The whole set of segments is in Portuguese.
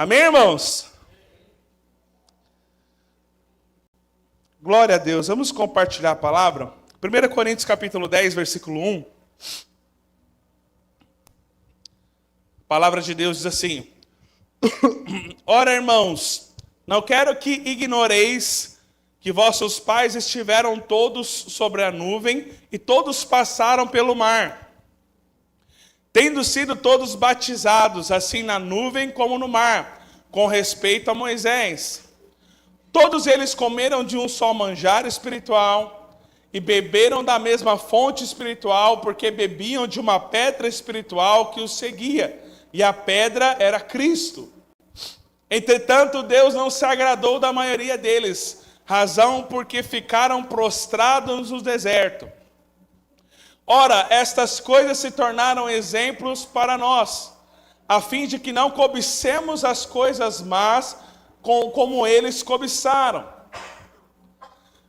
Amém, irmãos? Glória a Deus. Vamos compartilhar a palavra. 1 Coríntios capítulo 10, versículo 1. A palavra de Deus diz assim: Ora, irmãos, não quero que ignoreis que vossos pais estiveram todos sobre a nuvem e todos passaram pelo mar, tendo sido todos batizados, assim na nuvem como no mar, com respeito a Moisés. Todos eles comeram de um só manjar espiritual e beberam da mesma fonte espiritual, porque bebiam de uma pedra espiritual que os seguia, e a pedra era Cristo. Entretanto, Deus não se agradou da maioria deles, razão porque ficaram prostrados no deserto. Ora, estas coisas se tornaram exemplos para nós, a fim de que não cobicemos as coisas más como eles cobiçaram.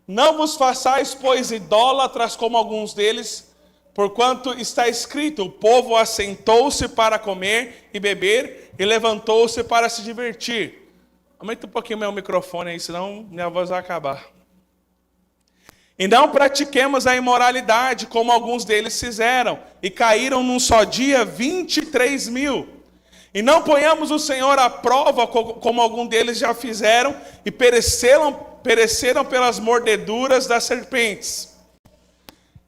Não vos façais, pois, idólatras como alguns deles, porquanto está escrito: o povo assentou-se para comer e beber e levantou-se para se divertir. Aumenta um pouquinho meu microfone aí, senão minha voz vai acabar. E não pratiquemos a imoralidade, como alguns deles fizeram, e caíram num só dia 23.000. E não ponhamos o Senhor à prova, como alguns deles já fizeram, e pereceram pelas mordeduras das serpentes.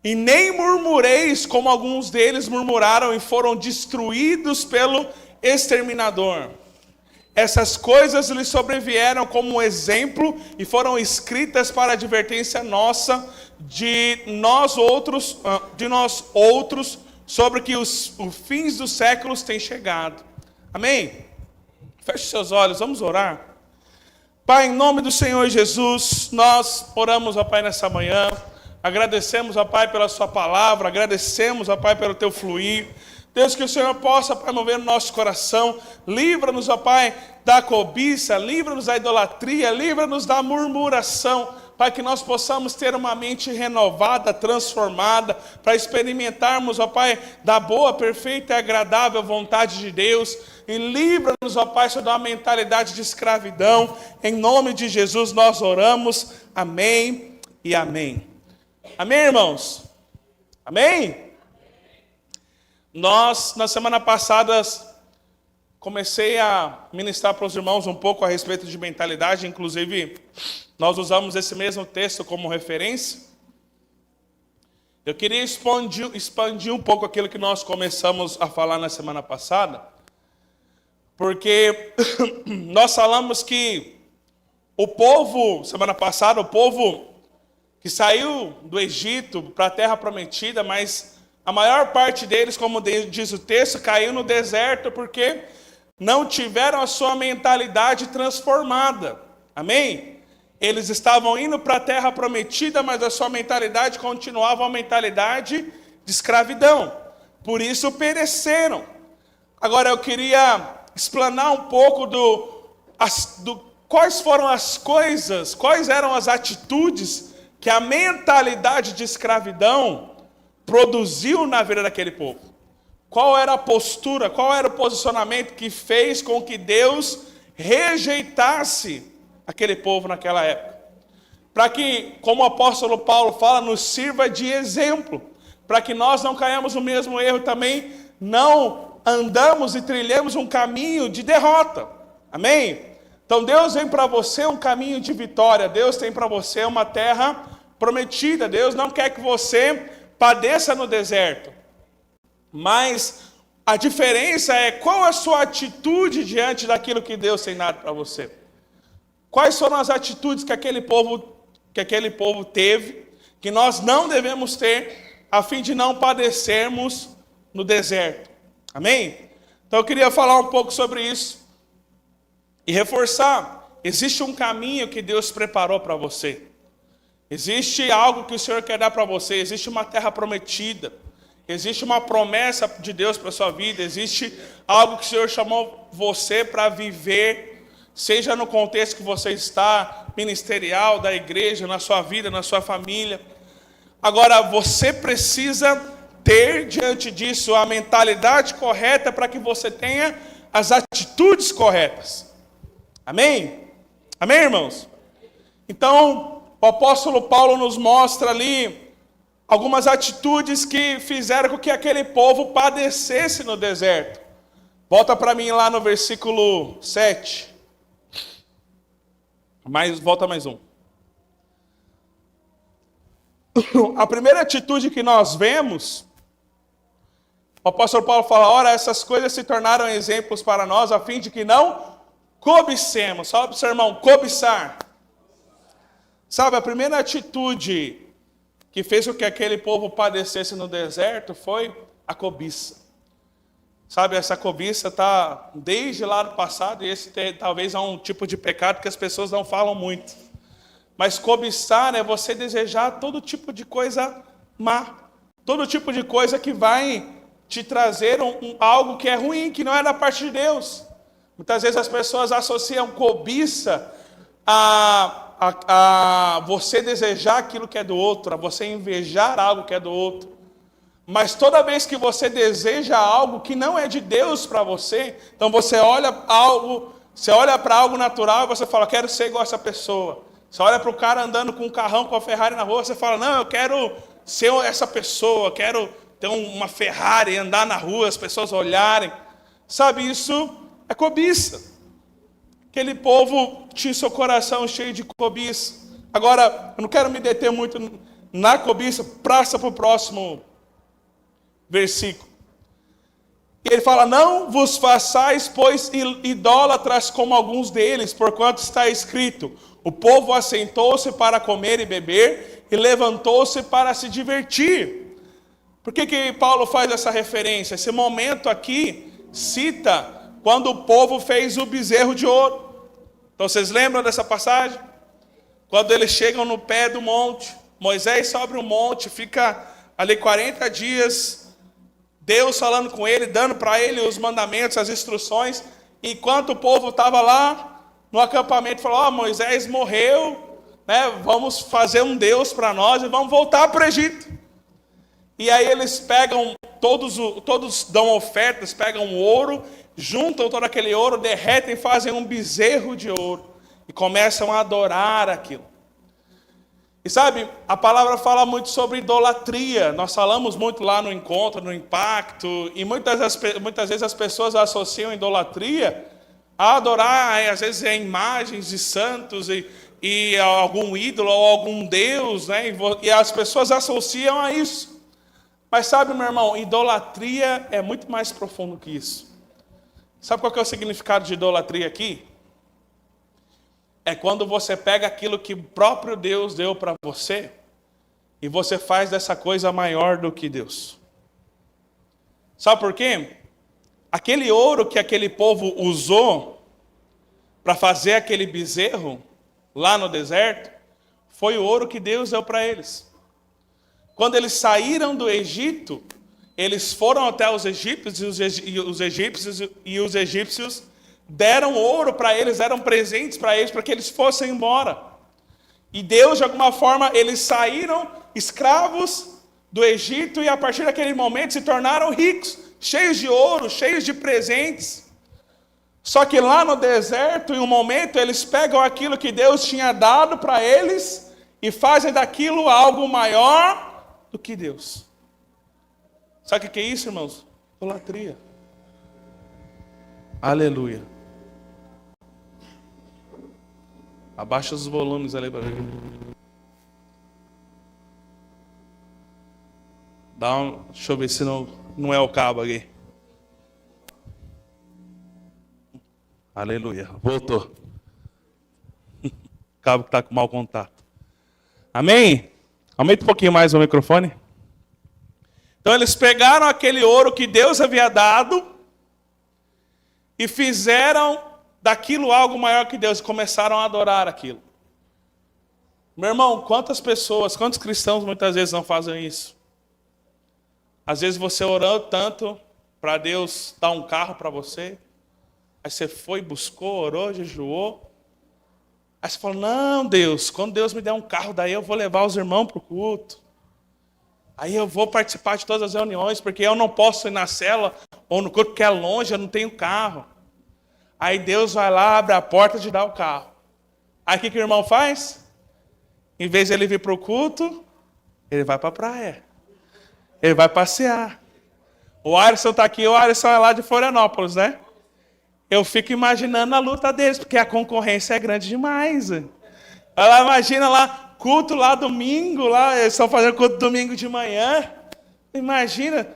E nem murmureis, como alguns deles murmuraram, e foram destruídos pelo exterminador. Essas coisas lhes sobrevieram como exemplo e foram escritas para advertência nossa, de nós outros, sobre que os fins dos séculos têm chegado. Amém? Feche seus olhos, vamos orar. Pai, em nome do Senhor Jesus, nós oramos, ó Pai, nessa manhã. Agradecemos, ó Pai, pela sua palavra, agradecemos, ó Pai, pelo teu fluir. Deus, que o Senhor possa, Pai, mover no nosso coração. Livra-nos, ó Pai, da cobiça, livra-nos da idolatria, livra-nos da murmuração. Pai, que nós possamos ter uma mente renovada, transformada, para experimentarmos, ó Pai, da boa, perfeita e agradável vontade de Deus. E livra-nos, ó Pai, da mentalidade de escravidão. Em nome de Jesus nós oramos. Amém e amém. Amém, irmãos? Amém? Nós, na semana passada, comecei a ministrar para os irmãos um pouco a respeito de mentalidade. Inclusive, nós usamos esse mesmo texto como referência. Eu queria expandir um pouco aquilo que nós começamos a falar na semana passada, porque nós falamos que o povo, semana passada, o povo que saiu do Egito para a terra prometida, mas a maior parte deles, como diz o texto, caiu no deserto porque não tiveram a sua mentalidade transformada. Amém? Eles estavam indo para a terra prometida, mas a sua mentalidade continuava uma mentalidade de escravidão. Por isso pereceram. Agora eu queria explanar um pouco quais foram as coisas, quais eram as atitudes que a mentalidade de escravidão produziu na vida daquele povo. Qual era a postura, qual era o posicionamento que fez com que Deus rejeitasse aquele povo naquela época? Para que, como o apóstolo Paulo fala, nos sirva de exemplo, para que nós não caiamos no mesmo erro também, não andamos e trilhemos um caminho de derrota. Amém? Então Deus tem para você um caminho de vitória, Deus tem para você uma terra prometida, Deus não quer que você padeça no deserto, mas a diferença é qual a sua atitude diante daquilo que Deus tem dado para você. Quais foram as atitudes que aquele povo teve, que nós não devemos ter, a fim de não padecermos no deserto. Amém? Então eu queria falar um pouco sobre isso e reforçar. Existe um caminho que Deus preparou para você. Existe algo que o Senhor quer dar para você, existe uma terra prometida, existe uma promessa de Deus para a sua vida, existe algo que o Senhor chamou você para viver, seja no contexto que você está, ministerial, da igreja, na sua vida, na sua família. Agora, você precisa ter diante disso a mentalidade correta para que você tenha as atitudes corretas. Amém? Amém, irmãos? Então, o apóstolo Paulo nos mostra ali algumas atitudes que fizeram com que aquele povo padecesse no deserto. Volta para mim lá no versículo 7. Volta mais um. A primeira atitude que nós vemos, o apóstolo Paulo fala, ora, essas coisas se tornaram exemplos para nós, a fim de que não cobicemos. Fala para o seu irmão, cobiçar. Sabe, a primeira atitude que fez com que aquele povo padecesse no deserto foi a cobiça. Sabe, essa cobiça está desde lá do passado, e esse talvez é um tipo de pecado que as pessoas não falam muito. Mas cobiçar é você desejar todo tipo de coisa má, todo tipo de coisa que vai te trazer algo que é ruim, que não é da parte de Deus. Muitas vezes as pessoas associam cobiça a você desejar aquilo que é do outro, a você invejar algo que é do outro. Mas toda vez que você deseja algo que não é de Deus para você, então você olha para algo natural e você fala, quero ser igual a essa pessoa. Você olha para o cara andando com um carrão, com a Ferrari na rua, você fala, não, eu quero ser essa pessoa, quero ter uma Ferrari, andar na rua, as pessoas olharem. Sabe, isso é cobiça. Aquele povo tinha seu coração cheio de cobiça. Agora, eu não quero me deter muito na cobiça, passa para o próximo versículo. E ele fala, não vos façais, pois, idólatras como alguns deles, porquanto está escrito, o povo assentou-se para comer e beber, e levantou-se para se divertir. Por que Paulo faz essa referência? Esse momento aqui cita quando o povo fez o bezerro de ouro. Então vocês lembram dessa passagem? Quando eles chegam no pé do monte, Moisés sobe o monte, fica ali 40 dias, Deus falando com ele, dando para ele os mandamentos, as instruções, enquanto o povo estava lá no acampamento, falou, Moisés morreu, né? Vamos fazer um Deus para nós e vamos voltar para o Egito. E aí eles pegam, todos dão ofertas, pegam ouro, juntam todo aquele ouro, derretem, fazem um bezerro de ouro e começam a adorar aquilo. E sabe, a palavra fala muito sobre idolatria. Nós falamos muito lá no encontro, no impacto, e muitas vezes as pessoas associam idolatria a adorar, às vezes, imagens de santos e algum ídolo ou algum deus, né? E as pessoas associam a isso. Mas sabe, meu irmão, idolatria é muito mais profundo que isso. Sabe qual que é o significado de idolatria aqui? É quando você pega aquilo que o próprio Deus deu para você e você faz dessa coisa maior do que Deus. Sabe por quê? Aquele ouro que aquele povo usou para fazer aquele bezerro lá no deserto foi o ouro que Deus deu para eles. Quando eles saíram do Egito, eles foram até os egípcios e os egípcios deram ouro para eles, deram presentes para eles, para que eles fossem embora. E Deus, de alguma forma, eles saíram escravos do Egito e a partir daquele momento se tornaram ricos, cheios de ouro, cheios de presentes. Só que lá no deserto, em um momento, eles pegam aquilo que Deus tinha dado para eles e fazem daquilo algo maior do que Deus. Sabe o que é isso, irmãos? Idolatria. Aleluia. Abaixa os volumes ali para ver. Deixa eu ver se não é o cabo aqui. Aleluia. Voltou. O cabo que está com mau contato. Amém? Aumenta um pouquinho mais o microfone. Então eles pegaram aquele ouro que Deus havia dado e fizeram daquilo algo maior que Deus, e começaram a adorar aquilo. Meu irmão, quantos cristãos muitas vezes não fazem isso? Às vezes você orou tanto para Deus dar um carro para você, aí você foi, buscou, orou, jejuou, aí você falou, não Deus, quando Deus me der um carro, daí eu vou levar os irmãos para o culto, aí eu vou participar de todas as reuniões, porque eu não posso ir na cela ou no culto que é longe, eu não tenho carro. Aí Deus vai lá, abre a porta de dar o carro. Aí o que o irmão faz? Em vez de ele vir para o culto, ele vai para a praia. Ele vai passear. O Alisson está aqui, o Alisson é lá de Florianópolis, né? Eu fico imaginando a luta deles, porque a concorrência é grande demais. Ela imagina lá, culto lá domingo, lá, eles estão fazendo culto domingo de manhã. Imagina,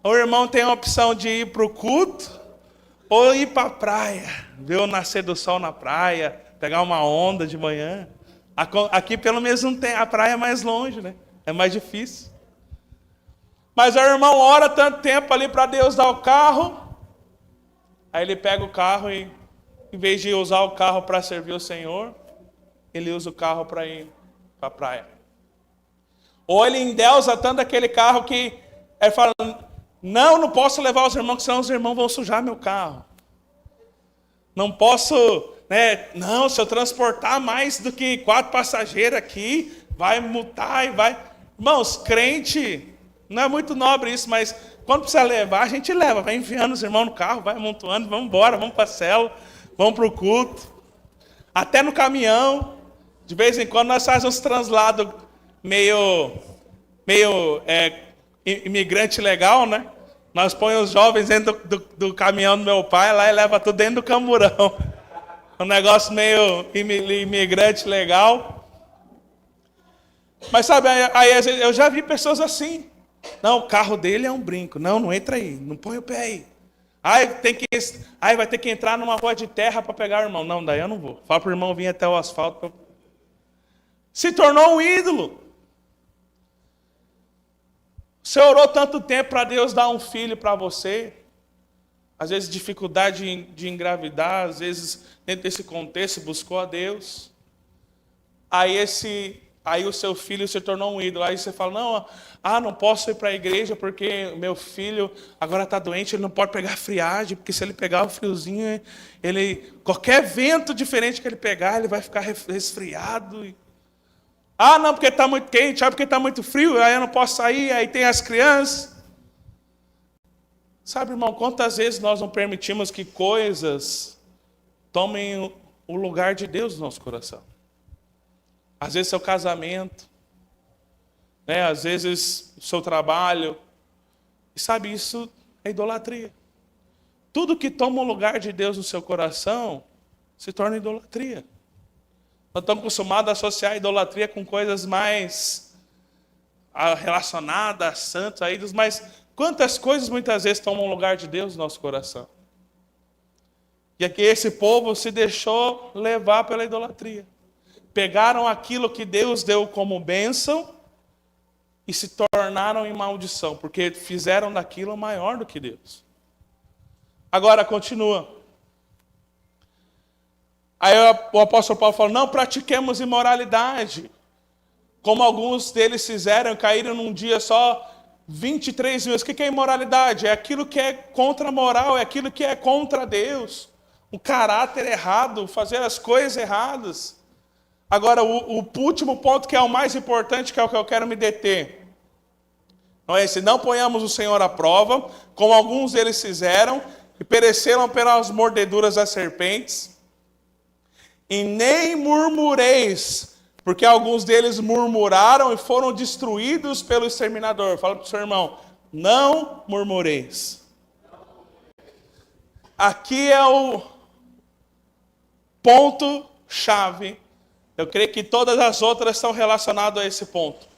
o irmão tem a opção de ir para o culto ou ir para a praia, ver o nascer do sol na praia, pegar uma onda de manhã. Aqui pelo menos não tem, a praia é mais longe, né? É mais difícil. Mas o irmão ora tanto tempo ali para Deus dar o carro. Aí ele pega o carro e, em vez de usar o carro para servir o Senhor, ele usa o carro para ir para a praia. Ou ele endeusa tanto aquele carro que ele fala, não posso levar os irmãos, senão os irmãos vão sujar meu carro. Não posso, né? Não, se eu transportar mais do que 4 passageiros aqui, vai multar e vai... Irmãos, crente, não é muito nobre isso, mas quando precisa levar, a gente leva. Vai enfiando os irmãos no carro, vai amontoando, vamos embora, vamos para a célula, vamos para o culto. Até no caminhão, de vez em quando nós fazemos uns translados meio imigrante legal, né? Nós põemos os jovens dentro do caminhão do meu pai lá e leva tudo dentro do camburão. Um negócio meio imigrante legal. Mas sabe, aí eu já vi pessoas assim. Não, o carro dele é um brinco. Não entra aí, não põe o pé aí. Aí vai ter que entrar numa rua de terra para pegar o irmão. Não, daí eu não vou. Fala para o irmão vir até o asfalto. Se tornou um ídolo. Você orou tanto tempo para Deus dar um filho para você. Às vezes dificuldade de engravidar, às vezes dentro desse contexto buscou a Deus. Aí o seu filho se tornou um ídolo. Aí você fala, não posso ir para a igreja porque meu filho agora está doente, ele não pode pegar friagem, porque se ele pegar o friozinho, qualquer vento diferente que ele pegar, ele vai ficar resfriado. Não, porque está muito quente, porque está muito frio, aí eu não posso sair, aí tem as crianças. Sabe, irmão, quantas vezes nós não permitimos que coisas tomem o lugar de Deus no nosso coração? Às vezes seu casamento, né? Às vezes o seu trabalho. E sabe, isso é idolatria. Tudo que toma o lugar de Deus no seu coração se torna idolatria. Nós estamos acostumados a associar a idolatria com coisas mais relacionadas a santos, a ídolos, mas quantas coisas muitas vezes tomam o lugar de Deus no nosso coração? E aqui esse povo se deixou levar pela idolatria. Pegaram aquilo que Deus deu como bênção e se tornaram em maldição, porque fizeram daquilo maior do que Deus. Agora continua. Aí o apóstolo Paulo falou, não pratiquemos imoralidade, como alguns deles fizeram, caíram num dia só 23 mil. O que é imoralidade? É aquilo que é contra a moral, é aquilo que é contra Deus. O caráter errado, fazer as coisas erradas. Agora, o último ponto, que é o mais importante, que é o que eu quero me deter. Não é esse, não ponhamos o Senhor à prova, como alguns deles fizeram, e pereceram pelas mordeduras das serpentes. E nem murmureis, porque alguns deles murmuraram e foram destruídos pelo exterminador. Fala para o seu irmão, não murmureis. Aqui é o ponto-chave. Eu creio que todas as outras estão relacionadas a esse ponto.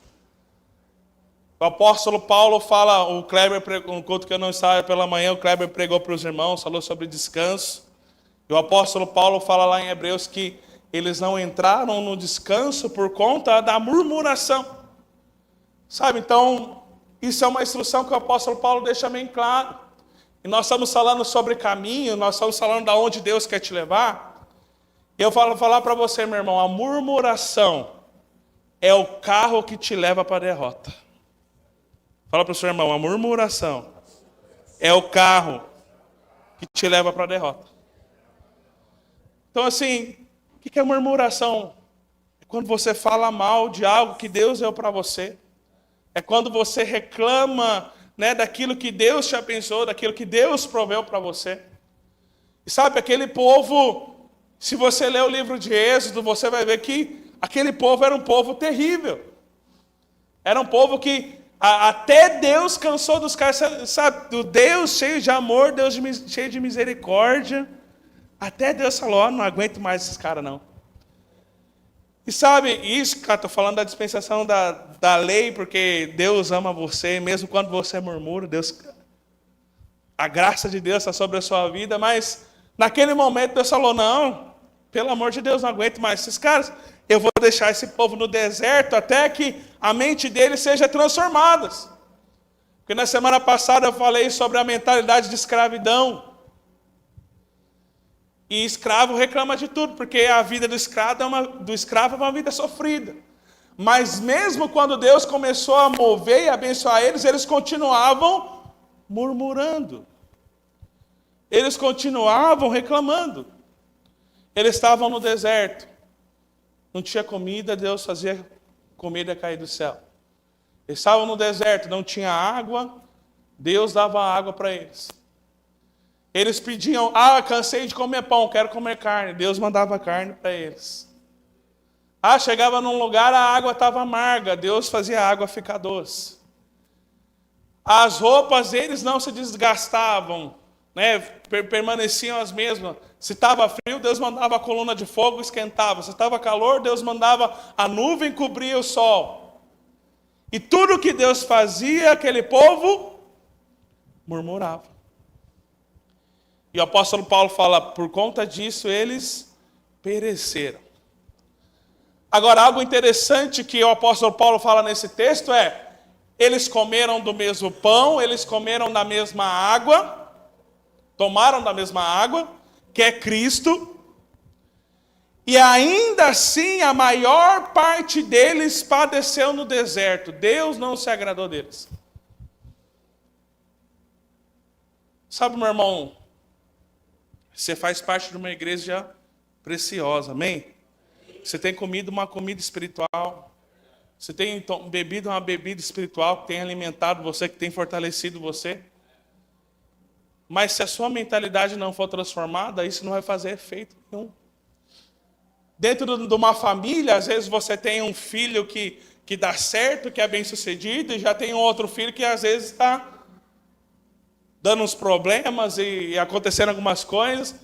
O apóstolo Paulo fala, o Kleber pregou, um culto que eu não estava pela manhã, o Kleber pregou para os irmãos, falou sobre descanso. E o apóstolo Paulo fala lá em Hebreus que eles não entraram no descanso por conta da murmuração. Sabe, então, isso é uma instrução que o apóstolo Paulo deixa bem claro. E nós estamos falando sobre caminho, nós estamos falando de onde Deus quer te levar. E eu vou falar para você, meu irmão, a murmuração é o carro que te leva para a derrota. Fala para o seu irmão, a murmuração é o carro que te leva para a derrota. Então, assim, o que é murmuração? É quando você fala mal de algo que Deus deu para você. É quando você reclama, né, daquilo que Deus te abençoou, daquilo que Deus proveu para você. E sabe, aquele povo, se você ler o livro de Êxodo, você vai ver que aquele povo era um povo terrível. Era um povo que até Deus cansou dos caras, sabe? Do Deus cheio de amor, Deus cheio de misericórdia. Até Deus falou, ó, não aguento mais esses caras não. E sabe, isso, cara, estou falando da dispensação da lei, porque Deus ama você, mesmo quando você murmura, a graça de Deus está sobre a sua vida, mas naquele momento Deus falou, não, pelo amor de Deus, não aguento mais esses caras. Eu vou deixar esse povo no deserto até que a mente deles seja transformada. Porque na semana passada eu falei sobre a mentalidade de escravidão. E escravo reclama de tudo, porque a vida do escravo é uma vida sofrida. Mas mesmo quando Deus começou a mover e abençoar eles, eles continuavam murmurando. Eles continuavam reclamando. Eles estavam no deserto. Não tinha comida, Deus fazia comida cair do céu. Eles estavam no deserto, não tinha água, Deus dava água para eles. Eles pediam, cansei de comer pão, quero comer carne. Deus mandava carne para eles. Chegava num lugar, a água estava amarga, Deus fazia a água ficar doce. As roupas deles não se desgastavam, né? Permaneciam as mesmas. Se estava frio, Deus mandava a coluna de fogo, esquentava. Se estava calor, Deus mandava a nuvem cobrir o sol. E tudo que Deus fazia, aquele povo murmurava. E o apóstolo Paulo fala, por conta disso eles pereceram. Agora, algo interessante que o apóstolo Paulo fala nesse texto é, eles comeram do mesmo pão, eles comeram da mesma água, tomaram da mesma água, que é Cristo, e ainda assim a maior parte deles padeceu no deserto. Deus não se agradou deles. Sabe, meu irmão, você faz parte de uma igreja preciosa, amém? Você tem comido uma comida espiritual, você tem bebido uma bebida espiritual que tem alimentado você, que tem fortalecido você. Mas se a sua mentalidade não for transformada, isso não vai fazer efeito nenhum. Dentro de uma família, às vezes você tem um filho que dá certo, que é bem sucedido, e já tem um outro filho que às vezes está dando uns problemas e acontecendo algumas coisas.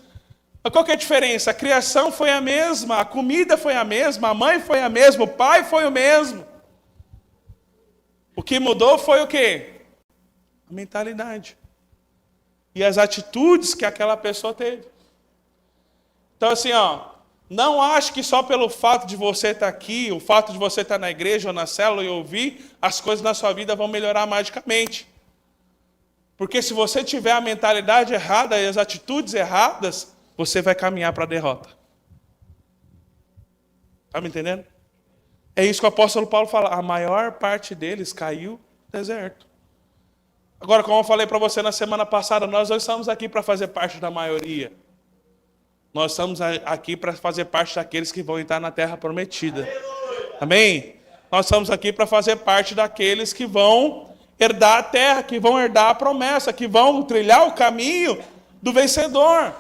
Mas qual que é a diferença? A criação foi a mesma, a comida foi a mesma, a mãe foi a mesma, o pai foi o mesmo. O que mudou foi o quê? A mentalidade. E as atitudes que aquela pessoa teve. Então assim, não ache que só pelo fato de você estar aqui, o fato de você estar na igreja ou na célula e ouvir, as coisas na sua vida vão melhorar magicamente. Porque se você tiver a mentalidade errada e as atitudes erradas, você vai caminhar para a derrota. Está me entendendo? É isso que o apóstolo Paulo fala. A maior parte deles caiu no deserto. Agora, como eu falei para você na semana passada, nós não estamos aqui para fazer parte da maioria. Nós estamos aqui para fazer parte daqueles que vão entrar na terra prometida. Amém? Nós estamos aqui para fazer parte daqueles que vão herdar a terra, que vão herdar a promessa, que vão trilhar o caminho do vencedor.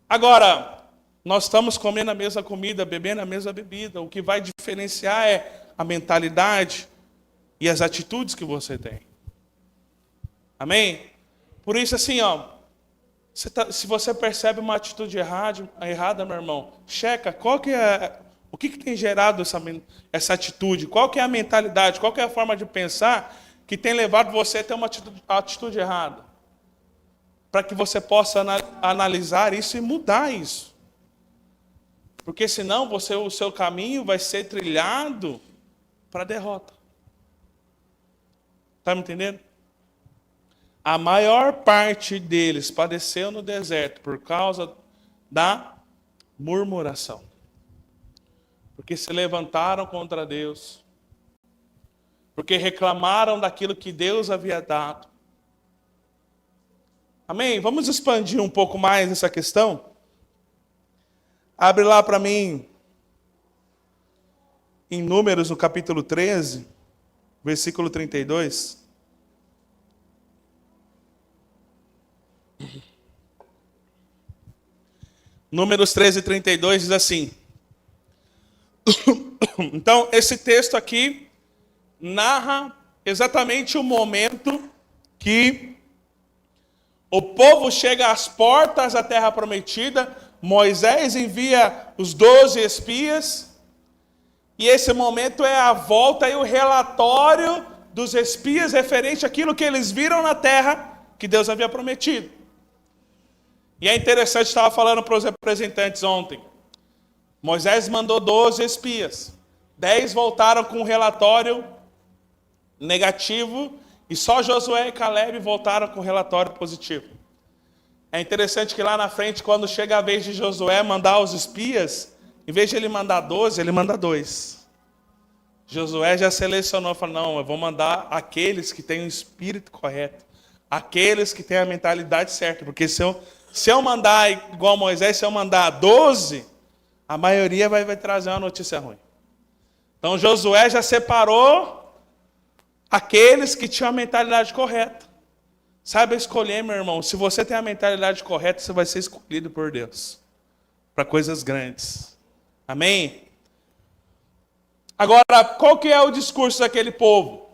Agora, nós estamos comendo a mesma comida, bebendo a mesma bebida. O que vai diferenciar é a mentalidade e as atitudes que você tem. Amém? Por isso, assim, se você percebe uma atitude errada, meu irmão, checa o que tem gerado essa atitude, qual que é a mentalidade, qual que é a forma de pensar que tem levado você a ter uma atitude errada. Para que você possa analisar isso e mudar isso. Porque senão o seu caminho vai ser trilhado para a derrota. Está me entendendo? A maior parte deles padeceu no deserto por causa da murmuração. Porque se levantaram contra Deus. Porque reclamaram daquilo que Deus havia dado. Amém? Vamos expandir um pouco mais essa questão? Abre lá para mim, em Números, no capítulo 13, versículo 32. Números 13:32 diz assim. Então, esse texto aqui narra exatamente o momento que o povo chega às portas da terra prometida, Moisés envia os 12 espias, e esse momento é a volta e o relatório dos espias referente àquilo que eles viram na terra que Deus havia prometido. E é interessante, estava falando para os representantes ontem, Moisés mandou 12 espias, 10 voltaram com um relatório negativo, e só Josué e Caleb voltaram com um relatório positivo. É interessante que lá na frente, quando chega a vez de Josué mandar os espias, em vez de ele mandar 12, ele manda 2. Josué já selecionou, falou, não, eu vou mandar aqueles que têm o espírito correto, aqueles que têm a mentalidade certa, porque se eu mandar igual Moisés, se eu mandar 12, a maioria vai trazer uma notícia ruim. Então Josué já separou aqueles que tinham a mentalidade correta. Saiba escolher, meu irmão. Se você tem a mentalidade correta, você vai ser escolhido por Deus para coisas grandes. Amém? Agora, qual que é o discurso daquele povo?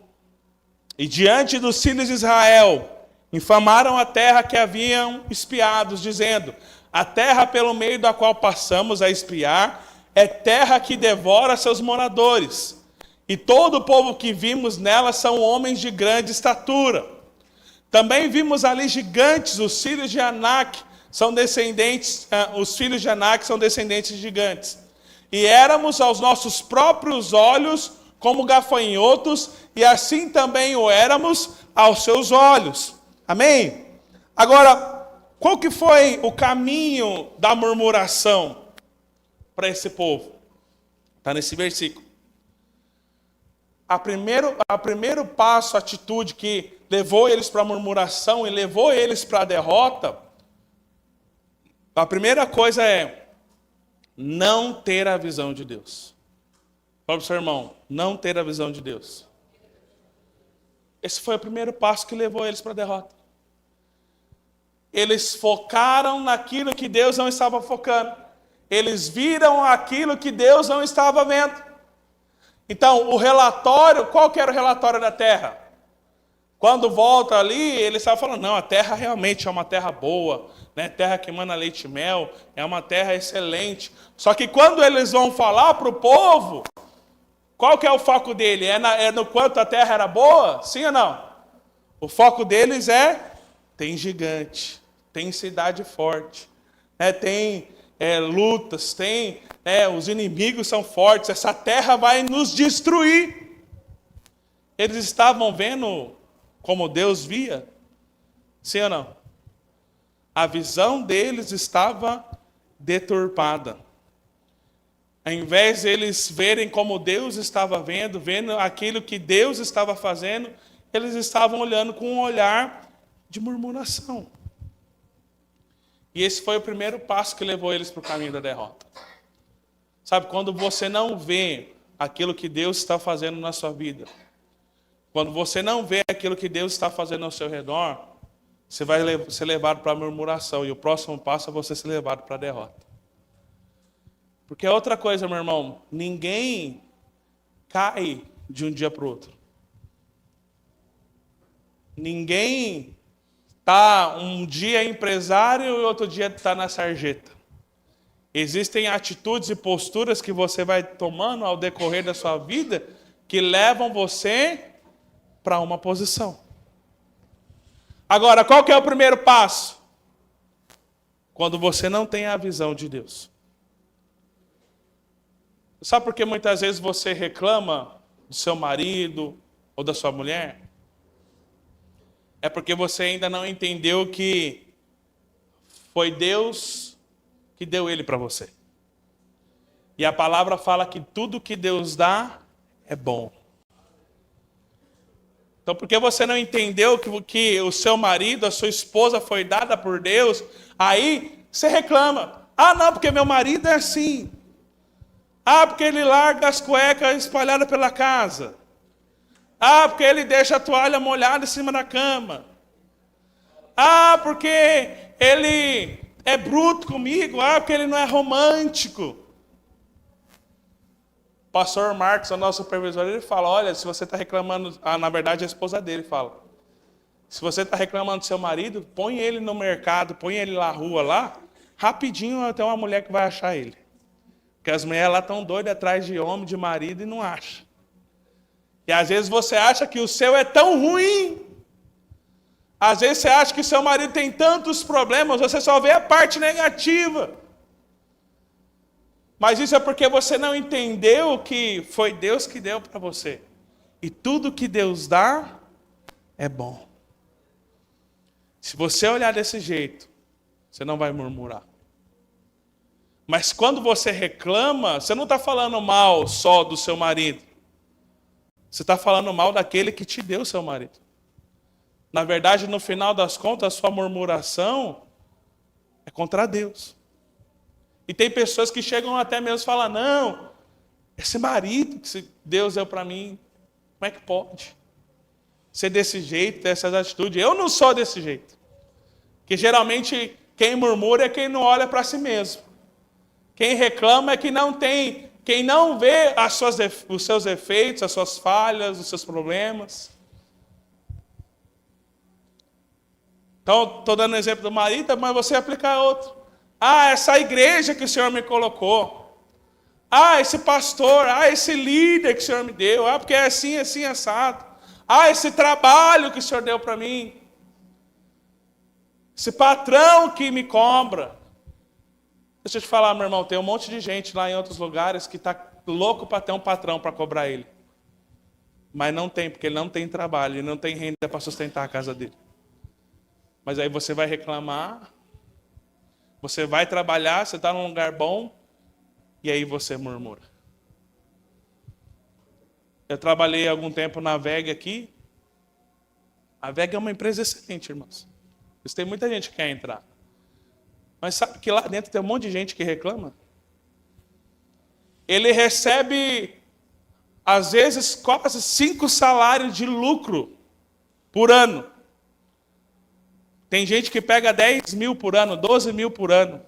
E diante dos filhos de Israel, infamaram a terra que haviam espiados, dizendo, a terra pelo meio da qual passamos a espiar é terra que devora seus moradores. E todo o povo que vimos nela são homens de grande estatura. Também vimos ali gigantes, os filhos de Anak são descendentes, os filhos de Anak são descendentes de gigantes. E éramos aos nossos próprios olhos como gafanhotos, e assim também o éramos aos seus olhos. Amém? Agora, qual que foi o caminho da murmuração para esse povo? Está nesse versículo. A primeiro passo, a atitude que levou eles para a murmuração e levou eles para a derrota, a primeira coisa é não ter a visão de Deus. Fala para o seu irmão, não ter a visão de Deus. Esse foi o primeiro passo que levou eles para a derrota. Eles focaram naquilo que Deus não estava focando. Eles viram aquilo que Deus não estava vendo. Então, o relatório, qual que era o relatório da terra? Quando volta ali, eles estavam falando, não, a terra realmente é uma terra boa, né? Terra que emana leite e mel, é uma terra excelente. Só que quando eles vão falar para o povo, qual que é o foco dele? É no quanto a terra era boa? Sim ou não? O foco deles tem gigante, tem cidade forte, tem lutas, os inimigos são fortes, essa terra vai nos destruir. Eles estavam vendo como Deus via? Sim ou não? A visão deles estava deturpada. Ao invés de eles verem como Deus estava vendo aquilo que Deus estava fazendo, eles estavam olhando com um olhar de murmuração. E esse foi o primeiro passo que levou eles para o caminho da derrota. Sabe, quando você não vê aquilo que Deus está fazendo na sua vida, quando você não vê aquilo que Deus está fazendo ao seu redor, você vai ser levado para a murmuração. E o próximo passo é você ser levado para a derrota. Porque é outra coisa, meu irmão, ninguém cai de um dia para o outro. Ninguém está um dia empresário e outro dia está na sarjeta. Existem atitudes e posturas que você vai tomando ao decorrer da sua vida que levam você para uma posição. Agora, qual que é o primeiro passo? Quando você não tem a visão de Deus. Sabe por que muitas vezes você reclama do seu marido ou da sua mulher? É porque você ainda não entendeu que foi Deus que deu ele para você. E a palavra fala que tudo que Deus dá é bom. Então, porque você não entendeu que o seu marido, a sua esposa foi dada por Deus, aí você reclama. Ah, não, porque meu marido é assim. Ah, porque ele larga as cuecas espalhadas pela casa. Ah, porque ele deixa a toalha molhada em cima da cama. Ah, porque ele é bruto comigo, porque ele não é romântico. O pastor Marcos, o nosso supervisor, ele fala, olha, se você está reclamando, na verdade a esposa dele fala, se você está reclamando do seu marido, põe ele no mercado, põe ele na rua lá, rapidinho tem uma mulher que vai achar ele. Porque as mulheres lá estão doidas atrás de homem, de marido e não acham. E às vezes você acha que o seu é tão ruim. Às vezes você acha que o seu marido tem tantos problemas, você só vê a parte negativa. Mas isso é porque você não entendeu que foi Deus que deu para você. E tudo que Deus dá é bom. Se você olhar desse jeito, você não vai murmurar. Mas quando você reclama, você não está falando mal só do seu marido. Você está falando mal daquele que te deu seu marido. Na verdade, no final das contas, a sua murmuração é contra Deus. E tem pessoas que chegam até mesmo e falam, não, esse marido que Deus deu para mim, como é que pode ser desse jeito, ter essas atitudes? Eu não sou desse jeito. Que geralmente quem murmura é quem não olha para si mesmo. Quem reclama é quem não vê os seus defeitos, as suas falhas, os seus problemas. Então, estou dando exemplo do marido, mas você aplicar outro. Essa igreja que o Senhor me colocou. Esse pastor, esse líder que o Senhor me deu. Porque é assim, assim, assado. Esse trabalho que o Senhor deu para mim. Esse patrão que me cobra. Deixa eu te falar, meu irmão, tem um monte de gente lá em outros lugares que está louco para ter um patrão para cobrar ele. Mas não tem, porque ele não tem trabalho, ele não tem renda para sustentar a casa dele. Mas aí você vai reclamar, você vai trabalhar, você está num lugar bom, e aí você murmura. Eu trabalhei algum tempo na VEG aqui. A VEG é uma empresa excelente, irmãos. Tem muita gente que quer entrar. Mas sabe que lá dentro tem um monte de gente que reclama? Ele recebe, às vezes, quase 5 salários de lucro por ano. Tem gente que pega 10 mil por ano, 12 mil por ano.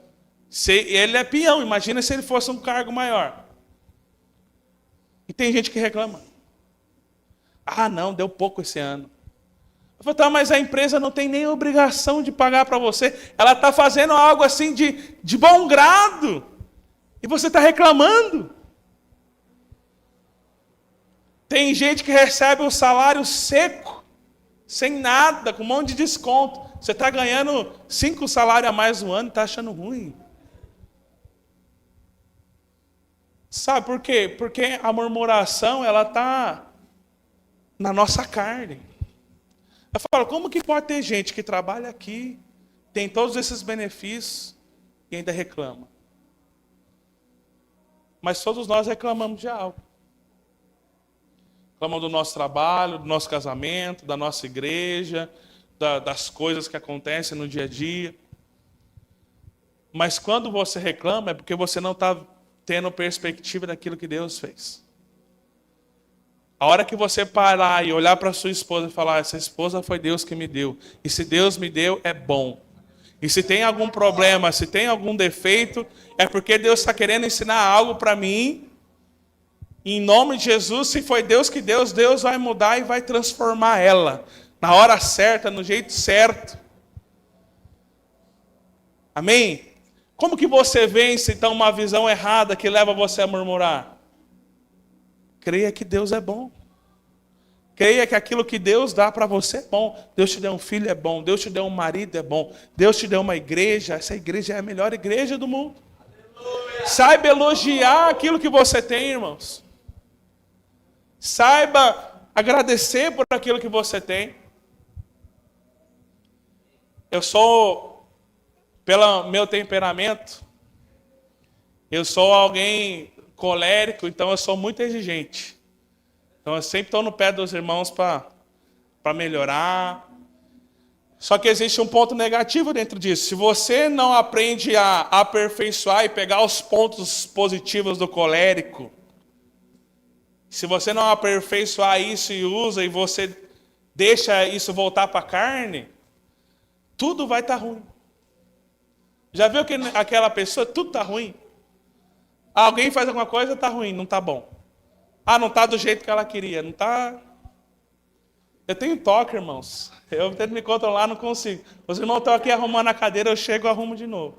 Ele é peão, imagina se ele fosse um cargo maior. E tem gente que reclama. Não, deu pouco esse ano. Eu falo, mas a empresa não tem nem obrigação de pagar para você. Ela está fazendo algo assim de bom grado. E você está reclamando. Tem gente que recebe o salário seco, sem nada, com um monte de desconto. Você está ganhando 5 salários a mais no ano e está achando ruim. Sabe por quê? Porque a murmuração, ela está na nossa carne. Eu falo, como que pode ter gente que trabalha aqui, tem todos esses benefícios e ainda reclama? Mas todos nós reclamamos de algo. Reclamamos do nosso trabalho, do nosso casamento, da nossa igreja, das coisas que acontecem no dia a dia. Mas quando você reclama é porque você não está tendo perspectiva daquilo que Deus fez. A hora que você parar e olhar para sua esposa e falar, essa esposa foi Deus que me deu. E se Deus me deu, é bom. E se tem algum problema, se tem algum defeito, é porque Deus está querendo ensinar algo para mim. E em nome de Jesus, se foi Deus que deu, Deus vai mudar e vai transformar ela. Na hora certa, no jeito certo. Amém? Como que você vence, então, uma visão errada que leva você a murmurar? Creia que Deus é bom. Creia que aquilo que Deus dá para você é bom. Deus te deu um filho, é bom. Deus te deu um marido, é bom. Deus te deu uma igreja. Essa igreja é a melhor igreja do mundo. Aleluia. Saiba elogiar aquilo que você tem, irmãos. Saiba agradecer por aquilo que você tem. Eu sou, pelo meu temperamento, eu sou alguém colérico, então eu sou muito exigente. Então eu sempre estou no pé dos irmãos para melhorar. Só que existe um ponto negativo dentro disso. Se você não aprende a aperfeiçoar e pegar os pontos positivos do colérico, se você não aperfeiçoar isso e usa, e você deixa isso voltar para a carne, tudo vai estar ruim. Já viu que aquela pessoa, tudo tá ruim? Alguém faz alguma coisa, tá ruim, não tá bom. Ah, não tá do jeito que ela queria, não tá... Eu tenho toque, irmãos. Eu tento me controlar, não consigo. Os irmãos estão aqui arrumando a cadeira, eu chego e arrumo de novo.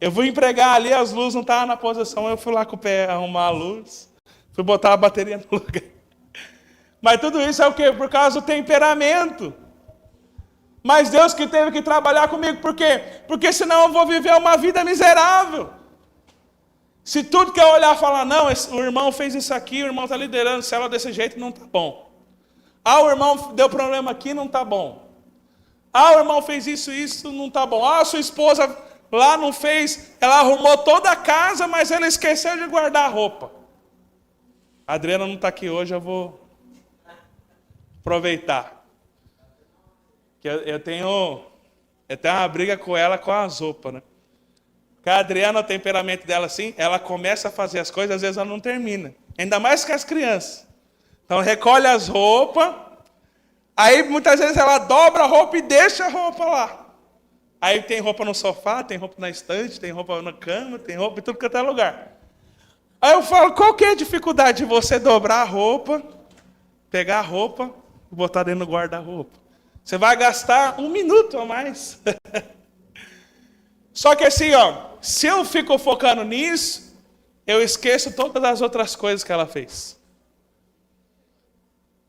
Eu fui empregar ali, as luzes não estavam na posição, eu fui lá com o pé arrumar a luz, fui botar a bateria no lugar. Mas tudo isso é o quê? Por causa do temperamento. Mas Deus que teve que trabalhar comigo, por quê? Porque senão eu vou viver uma vida miserável. Se tudo que eu olhar e falar, não, o irmão fez isso aqui, o irmão está liderando célula desse jeito, não está bom. Ah, o irmão deu problema aqui, não está bom. Ah, o irmão fez isso, não está bom. Ah, sua esposa lá não fez, ela arrumou toda a casa, mas ela esqueceu de guardar a roupa. A Adriana não está aqui hoje, eu vou aproveitar. Que eu tenho uma briga com ela com as roupas, né? Porque a Adriana, o temperamento dela assim, ela começa a fazer as coisas, às vezes ela não termina. Ainda mais que as crianças. Então recolhe as roupas, aí muitas vezes ela dobra a roupa e deixa a roupa lá. Aí tem roupa no sofá, tem roupa na estante, tem roupa na cama, tem roupa em tudo quanto é lugar. Aí eu falo, qual que é a dificuldade de você dobrar a roupa, pegar a roupa e botar dentro do guarda-roupa? Você vai gastar 1 minuto a mais. Só que assim, se eu fico focando nisso, eu esqueço todas as outras coisas que ela fez.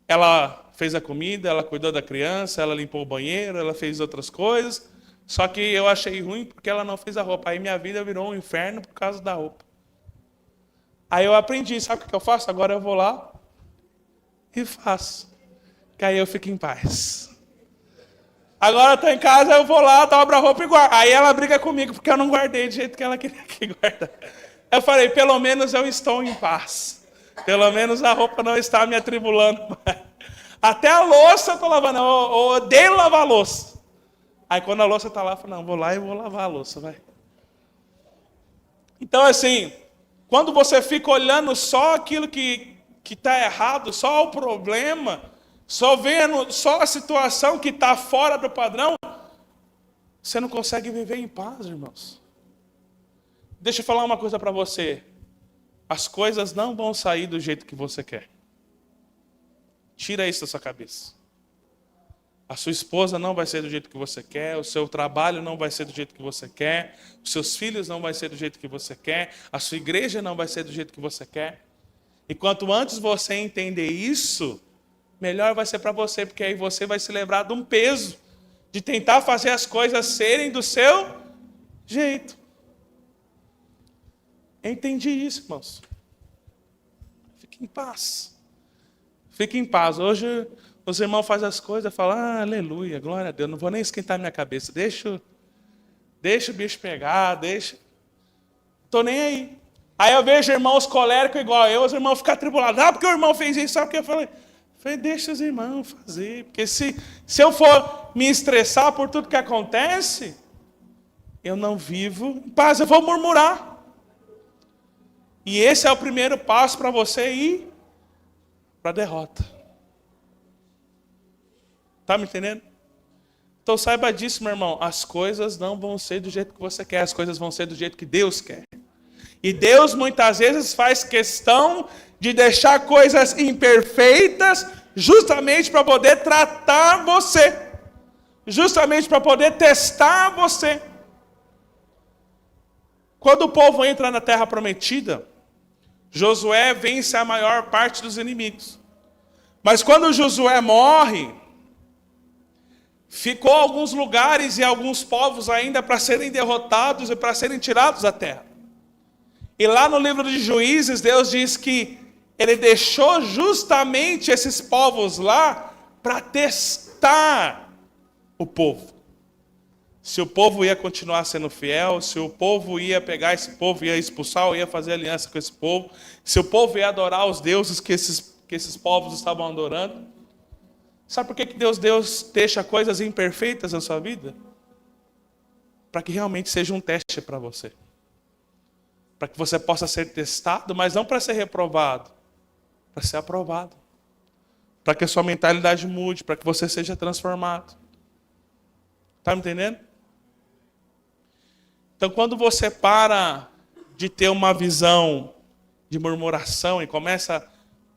Ela fez a comida, ela cuidou da criança, ela limpou o banheiro, ela fez outras coisas. Só que eu achei ruim porque ela não fez a roupa. Aí minha vida virou um inferno por causa da roupa. Aí eu aprendi, sabe o que eu faço? Agora eu vou lá e faço. Que aí eu fico em paz. Agora eu estou em casa, eu vou lá, dobro a roupa e guardo. Aí ela briga comigo porque eu não guardei do jeito que ela queria que guardasse. Eu falei, pelo menos eu estou em paz. Pelo menos a roupa não está me atribulando. Até a louça eu estou lavando. Eu odeio lavar a louça. Aí quando a louça está lá, eu falo, não, vou lá e vou lavar a louça, vai. Então assim, quando você fica olhando só aquilo que está errado, só o problema, só vendo só a situação que está fora do padrão, você não consegue viver em paz, irmãos. Deixa eu falar uma coisa para você. As coisas não vão sair do jeito que você quer. Tira isso da sua cabeça. A sua esposa não vai ser do jeito que você quer, o seu trabalho não vai ser do jeito que você quer, os seus filhos não vai ser do jeito que você quer, a sua igreja não vai ser do jeito que você quer. E quanto antes você entender isso, melhor vai ser para você, porque aí você vai se livrar de um peso de tentar fazer as coisas serem do seu jeito. Eu entendi isso, irmãos. Fique em paz. Fique em paz. Hoje os irmãos fazem as coisas e falam, aleluia, glória a Deus, não vou nem esquentar minha cabeça. Deixa o bicho pegar, deixa. Estou nem aí. Aí eu vejo irmãos coléricos igual eu, os irmãos ficam atribulados. Porque o irmão fez isso, sabe o que eu falei? Deixa os irmãos fazer. Porque se eu for me estressar por tudo que acontece, eu não vivo em paz, eu vou murmurar. E esse é o primeiro passo para você ir para a derrota. Está me entendendo? Então saiba disso, meu irmão. As coisas não vão ser do jeito que você quer, as coisas vão ser do jeito que Deus quer. E Deus muitas vezes faz questão de deixar coisas imperfeitas justamente para poder tratar você. Justamente para poder testar você. Quando o povo entra na terra prometida, Josué vence a maior parte dos inimigos. Mas quando Josué morre, ficou alguns lugares e alguns povos ainda para serem derrotados e para serem tirados da terra. E lá no livro de Juízes, Deus diz que Ele deixou justamente esses povos lá para testar o povo. Se o povo ia continuar sendo fiel, se o povo ia pegar esse povo, ia expulsar ou ia fazer aliança com esse povo, se o povo ia adorar os deuses que esses povos estavam adorando. Sabe por que Deus deixa coisas imperfeitas na sua vida? Para que realmente seja um teste para você. Para que você possa ser testado, mas não para ser reprovado, para ser aprovado. Para que a sua mentalidade mude, para que você seja transformado. Está me entendendo? Então, quando você para de ter uma visão de murmuração e começa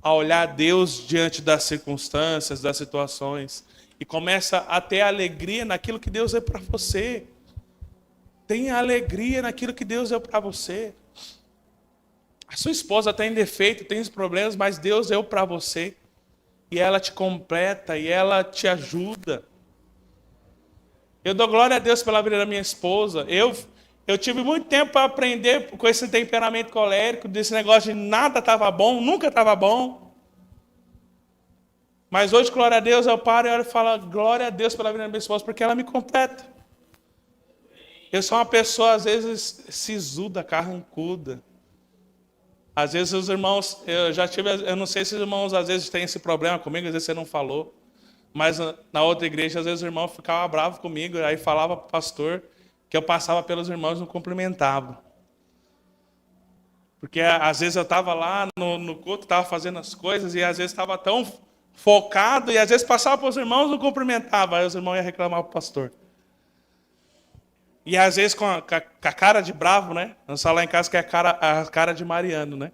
a olhar Deus diante das circunstâncias, das situações, e começa a ter alegria naquilo que Deus é para você. Tenha alegria naquilo que Deus é para você. A sua esposa tem defeito, tem os problemas, mas Deus deu para você. E ela te completa, e ela te ajuda. Eu dou glória a Deus pela vida da minha esposa. Eu tive muito tempo para aprender com esse temperamento colérico, desse negócio de nada estava bom, nunca estava bom. Mas hoje, glória a Deus, eu paro e olho e falo, glória a Deus pela vida da minha esposa, porque ela me completa. Eu sou uma pessoa, às vezes, sisuda, carrancuda. Às vezes os irmãos, eu não sei se os irmãos às vezes têm esse problema comigo, às vezes você não falou. Mas na outra igreja, às vezes o irmão ficava bravo comigo, aí falava para o pastor que eu passava pelos irmãos e não cumprimentava. Porque às vezes eu estava lá no culto, estava fazendo as coisas, e às vezes estava tão focado, e às vezes passava para os irmãos e não cumprimentava. Aí os irmãos iam reclamar para o pastor. E às vezes com a cara de bravo, né? Nós falamos lá em casa que é a cara de Mariano, né?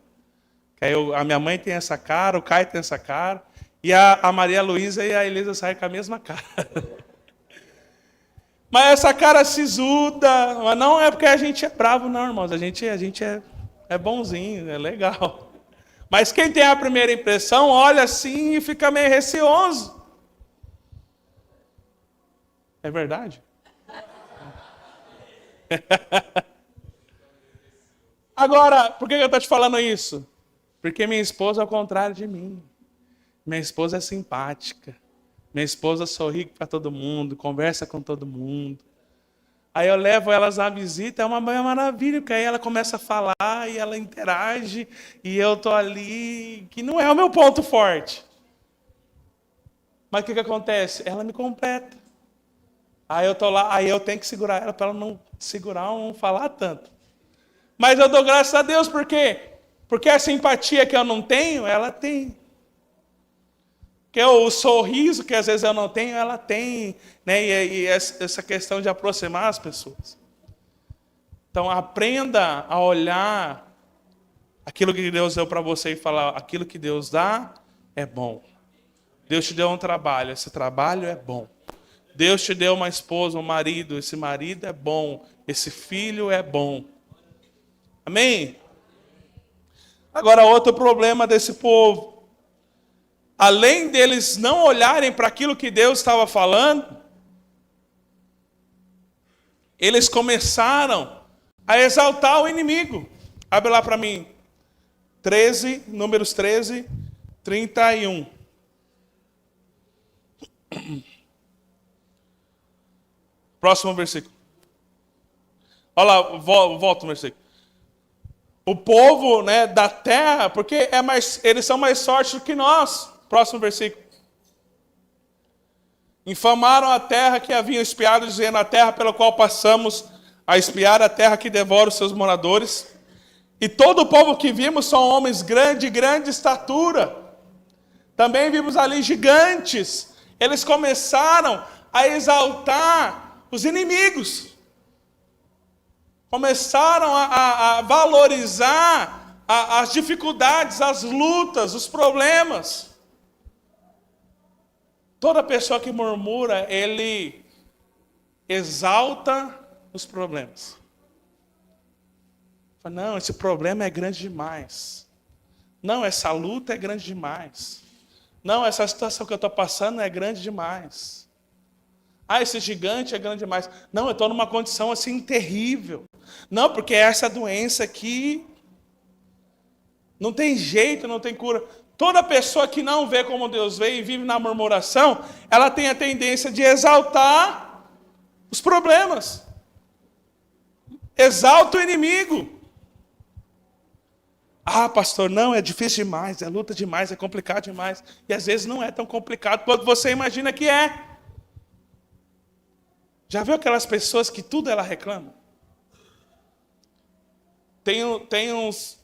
Que aí a minha mãe tem essa cara, o Caio tem essa cara, e a Maria Luísa e a Elisa saem com a mesma cara. Mas essa cara sisuda, mas não é porque a gente é bravo, não, irmãos. A gente é bonzinho, é legal. Mas quem tem a primeira impressão, olha assim e fica meio receoso. É verdade? Agora, por que eu estou te falando isso? Porque minha esposa é ao contrário de mim. Minha esposa é simpática. Minha esposa sorri para todo mundo, conversa com todo mundo. Aí eu levo elas à visita, é uma maravilha, porque aí ela começa a falar e ela interage, e eu estou ali, que não é o meu ponto forte. Mas o que acontece? Ela me completa. Aí eu estou lá, aí eu tenho que segurar ela para ela não segurar ou não falar tanto. Mas eu dou graças a Deus, por quê? Porque a simpatia que eu não tenho, ela tem. Que o sorriso que às vezes eu não tenho, ela tem, né? E essa questão de aproximar as pessoas. Então aprenda a olhar aquilo que Deus deu para você e falar, aquilo que Deus dá é bom. Deus te deu um trabalho, esse trabalho é bom. Deus te deu uma esposa, um marido, esse marido é bom, esse filho é bom. Amém? Agora outro problema desse povo. Além deles não olharem para aquilo que Deus estava falando, eles começaram a exaltar o inimigo. Abre lá para mim. Números 13, 31. Próximo versículo. Olha lá, volta o versículo. O povo, né, da terra, porque eles são mais fortes do que nós. Próximo versículo. Infamaram a terra que haviam espiado, dizendo, a terra pela qual passamos a espiar, a terra que devora os seus moradores. E todo o povo que vimos são homens de grande estatura. Também vimos ali gigantes. Eles começaram a exaltar os inimigos. Começaram a valorizar as dificuldades, as lutas, os problemas. Toda pessoa que murmura, ele exalta os problemas. Fala, não, esse problema é grande demais. Não, essa luta é grande demais. Não, essa situação que eu estou passando é grande demais. Ah, esse gigante é grande demais. Não, eu estou numa condição assim terrível. Não, porque essa doença aqui não tem jeito, não tem cura. Toda pessoa que não vê como Deus vê e vive na murmuração, ela tem a tendência de exaltar os problemas. Exalta o inimigo. Ah, pastor, não, é difícil demais, é luta demais, é complicado demais. E às vezes não é tão complicado quanto você imagina que é. Já viu aquelas pessoas que tudo ela reclama? Tem uns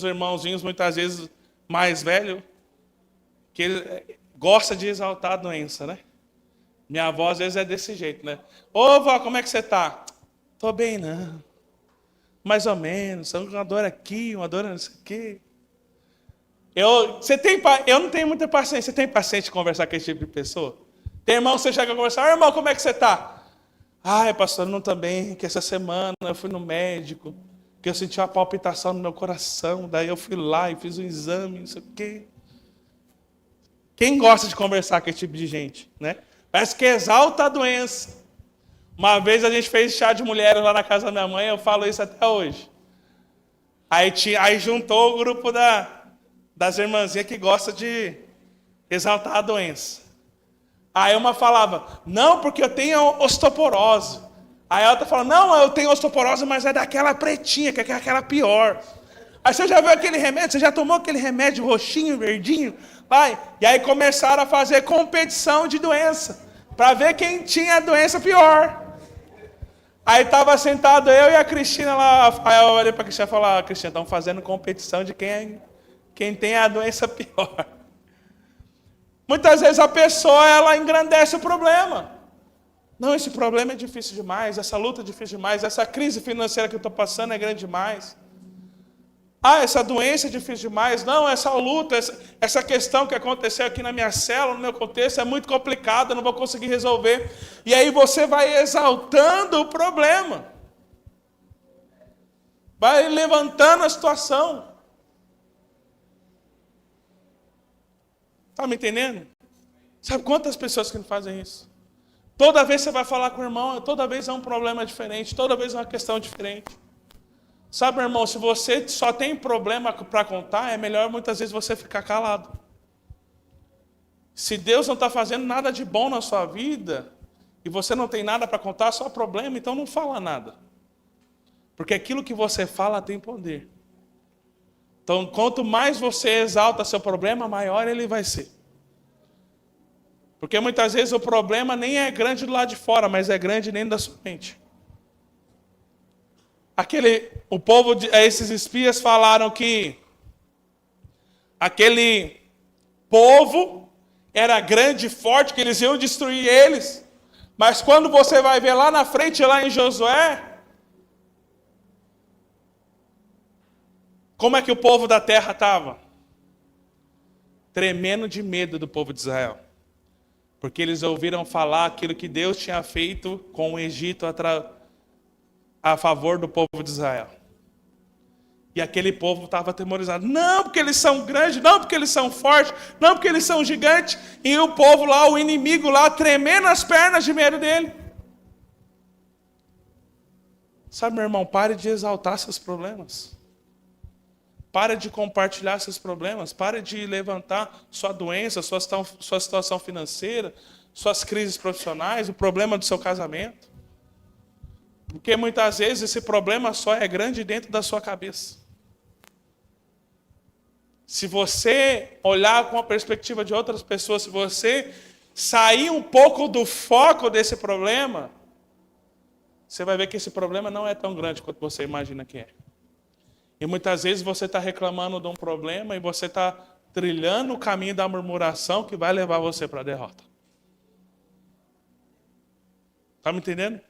irmãozinhos, muitas vezes, mais velho, que ele gosta de exaltar a doença, né? Minha avó, às vezes, é desse jeito, né? Ô, vó, como é que você está? Tô bem, não. Mais ou menos. Uma dor aqui, uma dor não sei o quê. Eu não tenho muita paciência. Você tem paciência de conversar com esse tipo de pessoa? Tem irmão, você chega a conversar, irmão, como é que você está? Ai, pastor, não estou bem, que essa semana eu fui no médico, que eu senti uma palpitação no meu coração, daí eu fui lá e fiz um exame, não sei o quê. Quem gosta de conversar com esse tipo de gente, né? Parece que exalta a doença. Uma vez a gente fez chá de mulheres lá na casa da minha mãe, eu falo isso até hoje. Aí juntou o grupo das irmãzinhas que gosta de exaltar a doença. Aí uma falava, não, porque eu tenho osteoporose. Aí a outra falava, não, eu tenho osteoporose, mas é daquela pretinha, que é aquela pior. Aí você já viu aquele remédio? Você já tomou aquele remédio roxinho, verdinho? Vai. E aí começaram a fazer competição de doença, para ver quem tinha a doença pior. Aí estava sentado eu e a Cristina lá. Aí eu olhei para a Cristina e falei, Cristina, estão fazendo competição de quem tem a doença pior. Muitas vezes a pessoa, ela engrandece o problema. Não, esse problema é difícil demais, essa luta é difícil demais, essa crise financeira que eu estou passando é grande demais. Essa doença é difícil demais. Não, essa luta, essa questão que aconteceu aqui na minha célula, no meu contexto, é muito complicada, eu não vou conseguir resolver. E aí você vai exaltando o problema. Vai levantando a situação. Está me entendendo? Sabe quantas pessoas que não fazem isso? Toda vez você vai falar com o irmão, toda vez é um problema diferente, toda vez é uma questão diferente. Sabe, irmão, se você só tem problema para contar, é melhor muitas vezes você ficar calado. Se Deus não está fazendo nada de bom na sua vida, e você não tem nada para contar, só problema, então não fala nada. Porque aquilo que você fala tem poder. Então, quanto mais você exalta seu problema, maior ele vai ser. Porque muitas vezes o problema nem é grande do lado de fora, mas é grande dentro da sua mente. Esses espias falaram que aquele povo era grande e forte, que eles iam destruir eles. Mas quando você vai ver lá na frente, lá em Josué, como é que o povo da terra estava? Tremendo de medo do povo de Israel. Porque eles ouviram falar aquilo que Deus tinha feito com o Egito a favor do povo de Israel. E aquele povo estava atemorizado. Não, porque eles são grandes, não, porque eles são fortes, não, porque eles são gigantes. E o povo lá, o inimigo lá, tremendo as pernas de medo dele. Sabe, meu irmão, pare de exaltar seus problemas. Pare de compartilhar seus problemas. Pare de levantar sua doença, sua situação financeira, suas crises profissionais, o problema do seu casamento. Porque muitas vezes esse problema só é grande dentro da sua cabeça. Se você olhar com a perspectiva de outras pessoas, se você sair um pouco do foco desse problema, você vai ver que esse problema não é tão grande quanto você imagina que é. E muitas vezes você está reclamando de um problema e você está trilhando o caminho da murmuração que vai levar você para a derrota. Está me entendendo?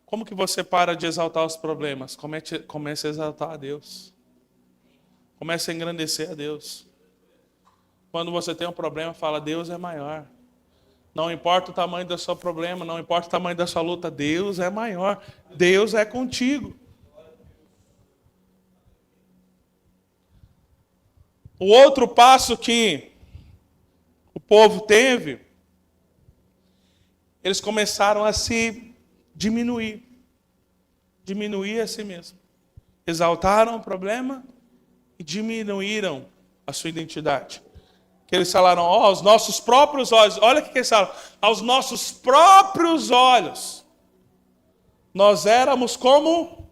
Como que você para de exaltar os problemas? Comece a exaltar a Deus. Comece a engrandecer a Deus. Quando você tem um problema, fala, Deus é maior. Não importa o tamanho do seu problema, não importa o tamanho da sua luta, Deus é maior. Deus é contigo. O outro passo que o povo teve, eles começaram a se diminuir a si mesmo. Exaltaram o problema e diminuíram a sua identidade. Que eles falaram, aos nossos próprios olhos, olha o que eles falaram, aos nossos próprios olhos, nós éramos como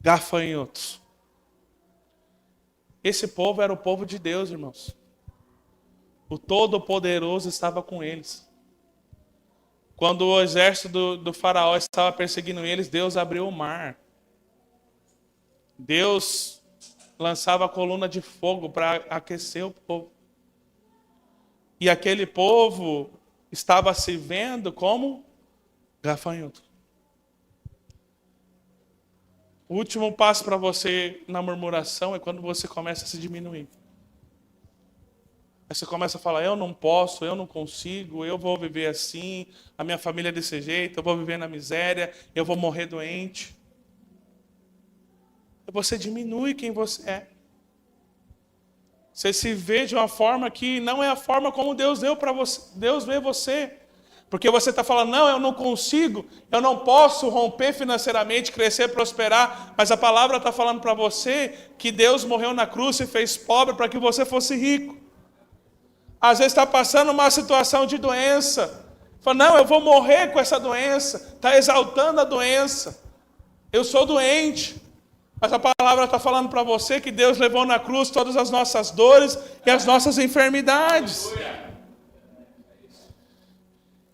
gafanhotos. Esse povo era o povo de Deus, irmãos. O Todo-Poderoso estava com eles. Quando o exército do faraó estava perseguindo eles, Deus abriu o mar. Deus lançava a coluna de fogo para aquecer o povo. E aquele povo estava se vendo como gafanhoto. O último passo para você na murmuração é quando você começa a se diminuir. Aí você começa a falar, eu não posso, eu não consigo, eu vou viver assim, a minha família é desse jeito, eu vou viver na miséria, eu vou morrer doente. Você diminui quem você é. Você se vê de uma forma que não é a forma como Deus deu para você. Deus vê você. Porque você está falando, não, eu não consigo, eu não posso romper financeiramente, crescer, prosperar. Mas a palavra está falando para você que Deus morreu na cruz e fez pobre para que você fosse rico. Às vezes está passando uma situação de doença. Fala, não, eu vou morrer com essa doença. Está exaltando a doença. Eu sou doente. Mas a palavra está falando para você que Deus levou na cruz todas as nossas dores e as nossas enfermidades.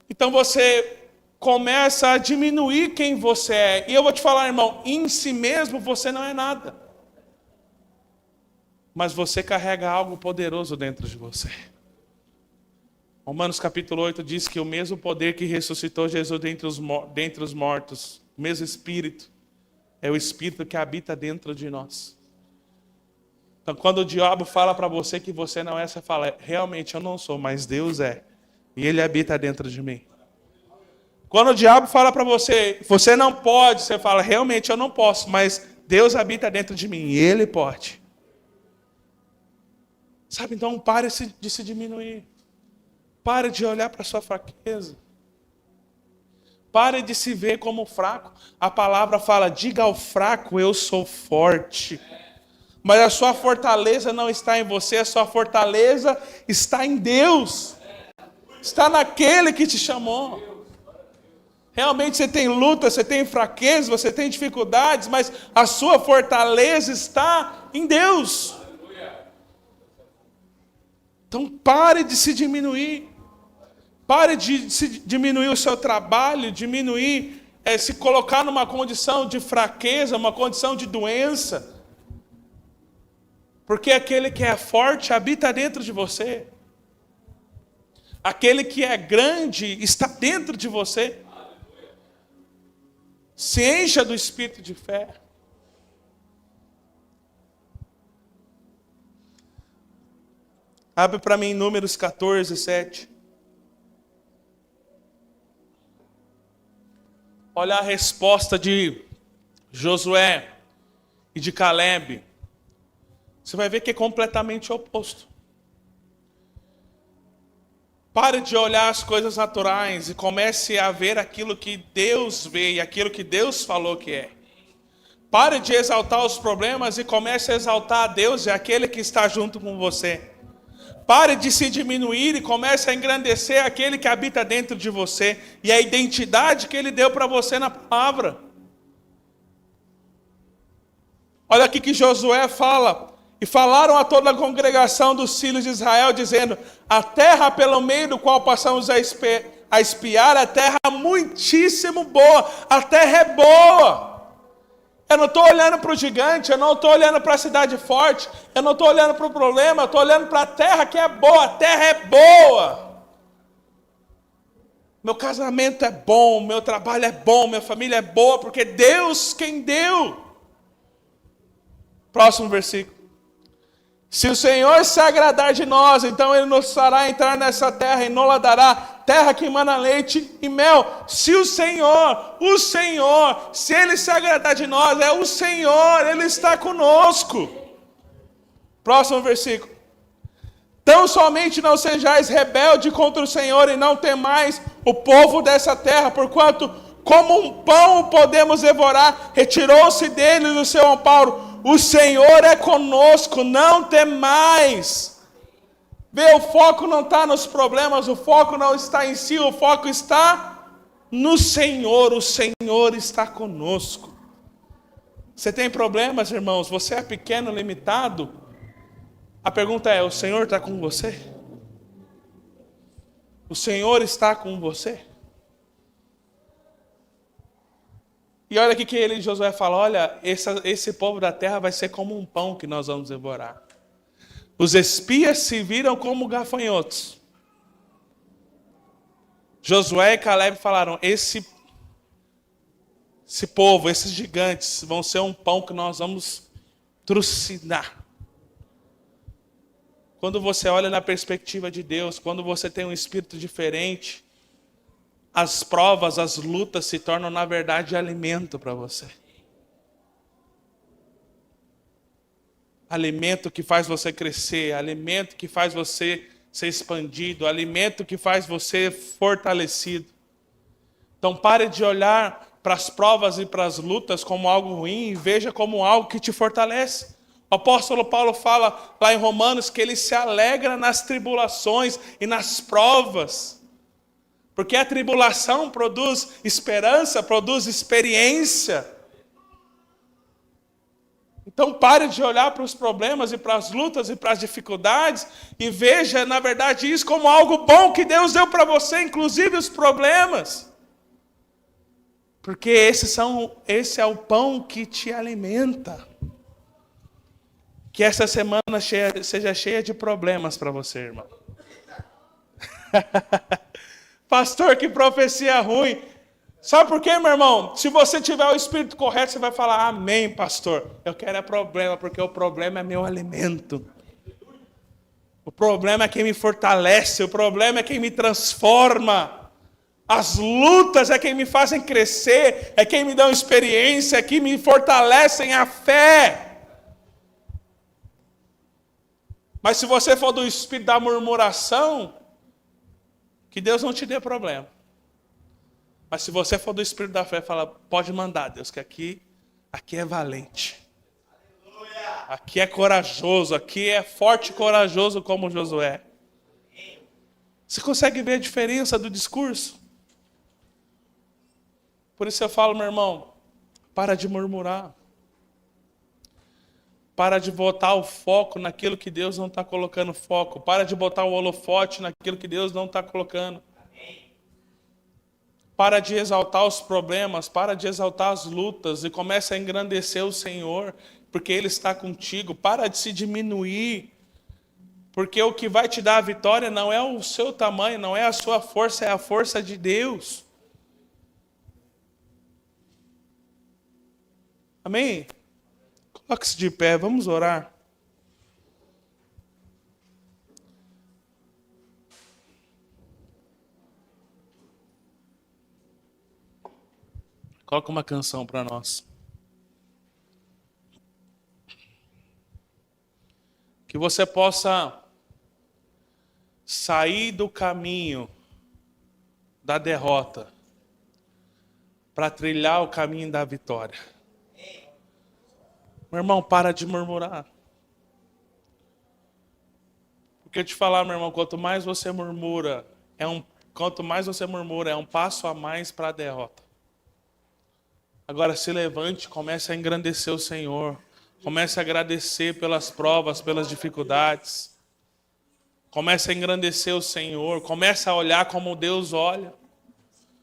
Então você começa a diminuir quem você é. E eu vou te falar, irmão, em si mesmo você não é nada. Mas você carrega algo poderoso dentro de você. Romanos capítulo 8 diz que o mesmo poder que ressuscitou Jesus dentre os mortos, o mesmo Espírito, é o Espírito que habita dentro de nós. Então quando o diabo fala para você que você não é, você fala, realmente eu não sou, mas Deus é. E Ele habita dentro de mim. Quando o diabo fala para você, você não pode, você fala, realmente eu não posso, mas Deus habita dentro de mim e Ele pode. Sabe, então pare de se diminuir. Pare de olhar para a sua fraqueza. Pare de se ver como fraco. A palavra fala, diga ao fraco, eu sou forte. Mas a sua fortaleza não está em você, a sua fortaleza está em Deus. Está naquele que te chamou. Realmente você tem luta, você tem fraqueza, você tem dificuldades, mas a sua fortaleza está em Deus. Então pare de se diminuir. Pare de diminuir o seu trabalho, se colocar numa condição de fraqueza, uma condição de doença. Porque aquele que é forte habita dentro de você. Aquele que é grande está dentro de você. Se encha do espírito de fé. Abre para mim Números 14, 7. Olha a resposta de Josué e de Calebe. Você vai ver que é completamente oposto. Pare de olhar as coisas naturais e comece a ver aquilo que Deus vê e aquilo que Deus falou que é. Pare de exaltar os problemas e comece a exaltar a Deus e aquele que está junto com você. Pare de se diminuir e comece a engrandecer aquele que habita dentro de você e a identidade que Ele deu para você na palavra. Olha aqui que Josué fala. E falaram a toda a congregação dos filhos de Israel, dizendo, a terra pelo meio do qual passamos a espiar, é terra muitíssimo boa, a terra é boa. Eu não estou olhando para o gigante, eu não estou olhando para a cidade forte, eu não estou olhando para o problema, eu estou olhando para a terra que é boa, a terra é boa. Meu casamento é bom, meu trabalho é bom, minha família é boa, porque Deus quem deu. Próximo versículo. Se o Senhor se agradar de nós, então Ele nos fará entrar nessa terra e nos dará terra que emana leite e mel. Se o Senhor, se Ele se agradar de nós, é o Senhor, Ele está conosco. Próximo versículo. Tão somente não sejais rebelde contra o Senhor e não temais o povo dessa terra, porquanto como um pão o podemos devorar, retirou-se deles o seu amparo. O Senhor é conosco, não temais. Vê, o foco não está nos problemas, o foco não está em si, o foco está no Senhor. O Senhor está conosco. Você tem problemas, irmãos? Você é pequeno, limitado? A pergunta é, o Senhor está com você? O Senhor está com você? E olha aqui que ele, Josué fala, olha, esse povo da terra vai ser como um pão que nós vamos devorar. Os espias se viram como gafanhotos. Josué e Calebe falaram, esse povo, esses gigantes, vão ser um pão que nós vamos trucidar. Quando você olha na perspectiva de Deus, quando você tem um espírito diferente, as provas, as lutas se tornam, na verdade, alimento para você. Alimento que faz você crescer, alimento que faz você ser expandido, alimento que faz você fortalecido. Então pare de olhar para as provas e para as lutas como algo ruim e veja como algo que te fortalece. O apóstolo Paulo fala lá em Romanos que ele se alegra nas tribulações e nas provas. Porque a tribulação produz esperança, produz experiência. Então pare de olhar para os problemas e para as lutas e para as dificuldades e veja, na verdade, isso como algo bom que Deus deu para você, inclusive os problemas. Porque esse é o pão que te alimenta. Que essa semana seja cheia de problemas para você, irmão. Pastor, que profecia ruim. Sabe por quê, meu irmão? Se você tiver o espírito correto, você vai falar, amém, pastor. Eu quero é problema, porque o problema é meu alimento. O problema é quem me fortalece, o problema é quem me transforma. As lutas é quem me fazem crescer, é quem me dão experiência, é quem me fortalecem a fé. Mas se você for do espírito da murmuração, que Deus não te dê problema. Mas se você for do espírito da fé, fala, pode mandar, Deus, que aqui é valente. Aqui é corajoso, aqui é forte e corajoso como Josué. Você consegue ver a diferença do discurso? Por isso eu falo, meu irmão, para de murmurar. Para de botar o foco naquilo que Deus não está colocando foco. Para de botar o holofote naquilo que Deus não está colocando. Para de exaltar os problemas, para de exaltar as lutas e comece a engrandecer o Senhor, porque Ele está contigo. Para de se diminuir, porque o que vai te dar a vitória não é o seu tamanho, não é a sua força, é a força de Deus. Amém? Coloque-se de pé, vamos orar. Coloca uma canção para nós. Que você possa sair do caminho da derrota para trilhar o caminho da vitória. Meu irmão, para de murmurar. Porque eu te falar, meu irmão, quanto mais você murmura, é um passo a mais para a derrota. Agora se levante, comece a engrandecer o Senhor. Comece a agradecer pelas provas, pelas dificuldades. Comece a engrandecer o Senhor. Comece a olhar como Deus olha.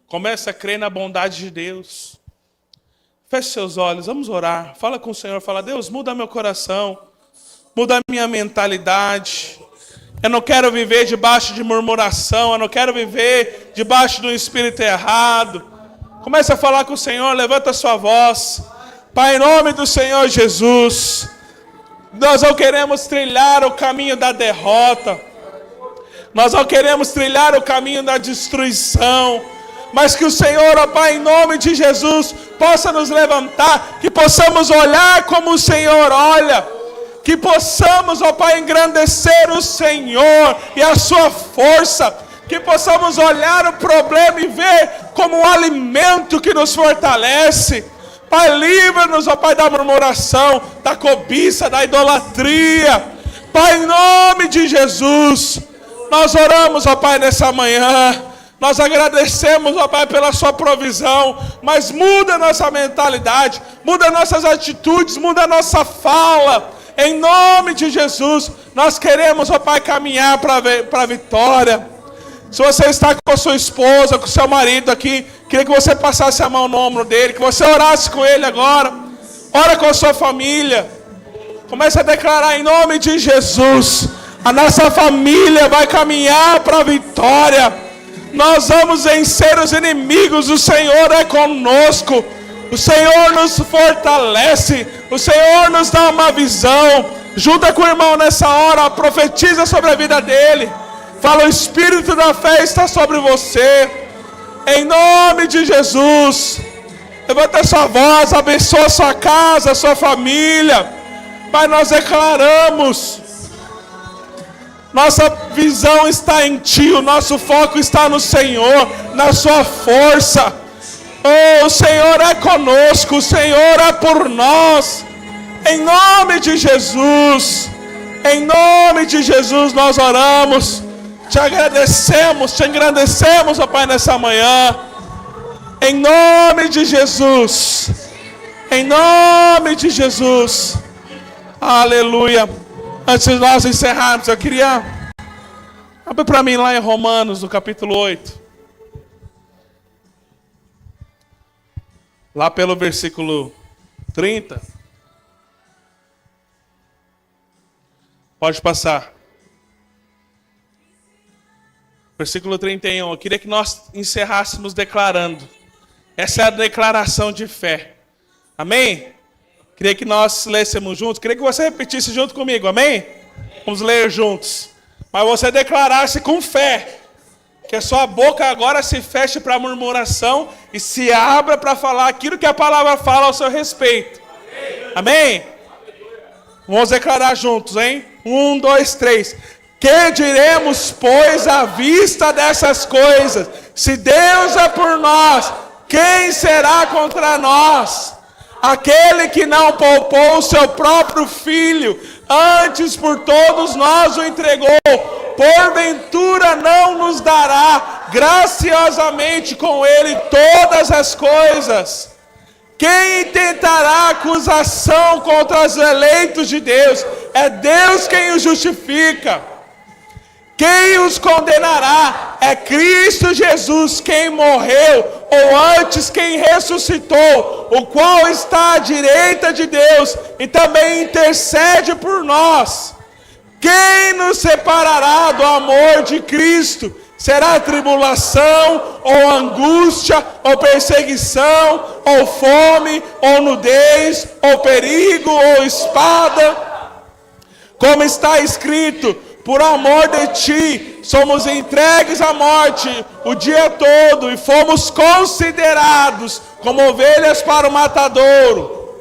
Comece a crer na bondade de Deus. Feche seus olhos, vamos orar. Fala com o Senhor, fala, Deus, muda meu coração. Muda a minha mentalidade. Eu não quero viver debaixo de murmuração. Eu não quero viver debaixo de um espírito errado. Comece a falar com o Senhor, levanta a sua voz. Pai, em nome do Senhor Jesus, nós não queremos trilhar o caminho da derrota. Nós não queremos trilhar o caminho da destruição. Mas que o Senhor, ó Pai, em nome de Jesus, possa nos levantar. Que possamos olhar como o Senhor olha. Que possamos, ó Pai, engrandecer o Senhor e a sua força. Que possamos olhar o problema e ver como um alimento que nos fortalece. Pai, livra-nos, ó Pai, da murmuração, da cobiça, da idolatria. Pai, em nome de Jesus, nós oramos, ó Pai, nessa manhã. Nós agradecemos, ó Pai, pela sua provisão. Mas muda nossa mentalidade, muda nossas atitudes, muda nossa fala. Em nome de Jesus, nós queremos, ó Pai, caminhar para a vitória. Se você está com a sua esposa, com o seu marido aqui, queria que você passasse a mão no ombro dele, que você orasse com ele agora. Ora com a sua família. Comece a declarar em nome de Jesus. A nossa família vai caminhar para a vitória. Nós vamos vencer os inimigos. O Senhor é conosco. O Senhor nos fortalece. O Senhor nos dá uma visão. Junta com o irmão nessa hora, profetiza sobre a vida dele. Fala, o Espírito da fé está sobre você. Em nome de Jesus. Levanta a sua voz, abençoa a sua casa, a sua família. Pai, nós declaramos. Nossa visão está em Ti, o nosso foco está no Senhor, na Sua força. Oh, o Senhor é conosco, o Senhor é por nós. Em nome de Jesus, nós oramos. Te agradecemos, ó Pai, nessa manhã. Em nome de Jesus. Aleluia. Antes de nós encerrarmos, eu queria abrir para mim lá em Romanos, no capítulo 8. Lá pelo versículo 30. Pode passar. Versículo 31. Eu queria que nós encerrássemos declarando. Essa é a declaração de fé. Amém? Queria que nós lêssemos juntos. Queria que você repetisse junto comigo. Amém? Vamos ler juntos. Mas você declarasse com fé. Que a sua boca agora se feche para murmuração e se abra para falar aquilo que a palavra fala ao seu respeito. Amém? Vamos declarar juntos, hein? 1, 2, 3. Que diremos, pois, à vista dessas coisas? Se Deus é por nós, quem será contra nós? Aquele que não poupou o seu próprio filho, antes por todos nós o entregou, porventura não nos dará graciosamente com ele todas as coisas? Quem intentará acusação contra os eleitos de Deus? É Deus quem os justifica. Quem os condenará? É Cristo Jesus, quem morreu, ou antes quem ressuscitou, o qual está à direita de Deus e também intercede por nós. Quem nos separará do amor de Cristo? Será tribulação, ou angústia, ou perseguição, ou fome, ou nudez, ou perigo, ou espada? Como está escrito: por amor de Ti, somos entregues à morte o dia todo e fomos considerados como ovelhas para o matadouro.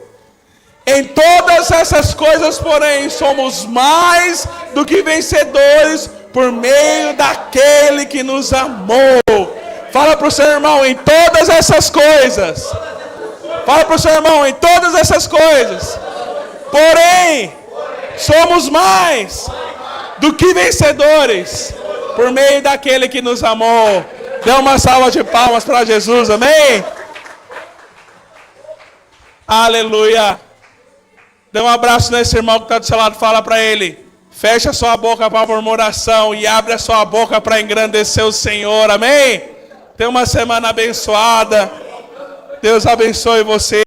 Em todas essas coisas, porém, somos mais do que vencedores por meio daquele que nos amou. Fala para o seu irmão, em todas essas coisas. Fala para o seu irmão, em todas essas coisas. Porém, somos mais do que vencedores por meio daquele que nos amou. Dê uma salva de palmas para Jesus, amém? Aleluia. Dê um abraço nesse irmão que está do seu lado, fala para ele: fecha a sua boca para a murmuração e abre a sua boca para engrandecer o Senhor, amém? Tenha uma semana abençoada. Deus abençoe você.